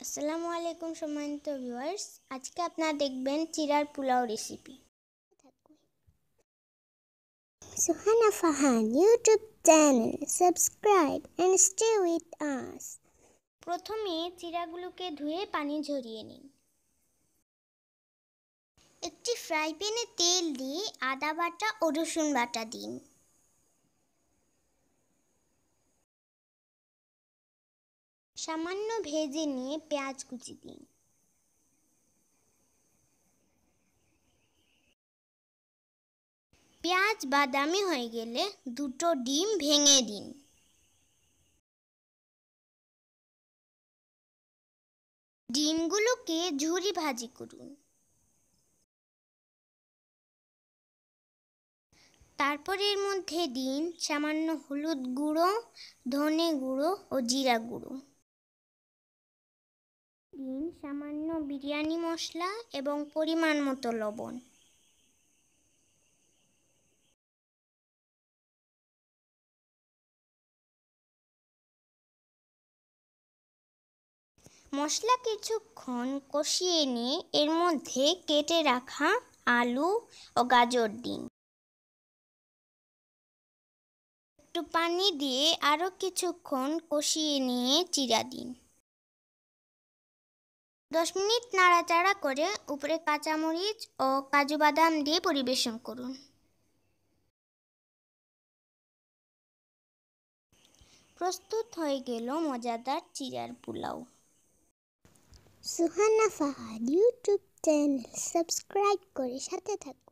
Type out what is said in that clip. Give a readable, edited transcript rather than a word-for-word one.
আসসালামু আলাইকুম সম্মানিত ভিউয়ার্স, আজকে আপনারা দেখবেন চিড়ার pulao recipe. Sohana Fahad YouTube channel. Subscribe and stay with us. প্রথমে চিড়াগুলোকে ধুয়ে পানি ঝরিয়ে নিন। একটি ফ্রাই প্যানে তেল দিয়ে আদা বাটা ও রসুন বাটা দিন। সামান্য ভেজে নিয়ে পেঁয়াজ কুচি দিন। পেঁয়াজ বাদামি হয়ে গেলে দুটো ডিম ভেঙে দিন। ডিমগুলোকে ঝুরি ভাজি করুন। তারপর এর মধ্যে দিন সামান্য হলুদ গুঁড়ো, ধনে গুঁড়ো ও জিরা গুঁড়ো। দিন সামান্য বিরিয়ানি মশলা এবং পরিমাণ মতো লবণ। মশলা কিছুক্ষণ কষিয়ে নিয়ে এর মধ্যে কেটে রাখা আলু ও গাজর দিন। একটু পানি দিয়ে আরও কিছুক্ষণ কষিয়ে নিয়ে চিড়া দিন। 10 মিনিট নাড়াচাড়া করে উপরে কাঁচামরিচ ও কাজু বাদাম দিয়ে পরিবেশন করুন। প্রস্তুত হয়ে গেল মজাদার চিড়ার pulao. Sohana Fahad YouTube channel. Subscribe করে সাথে থাকুন।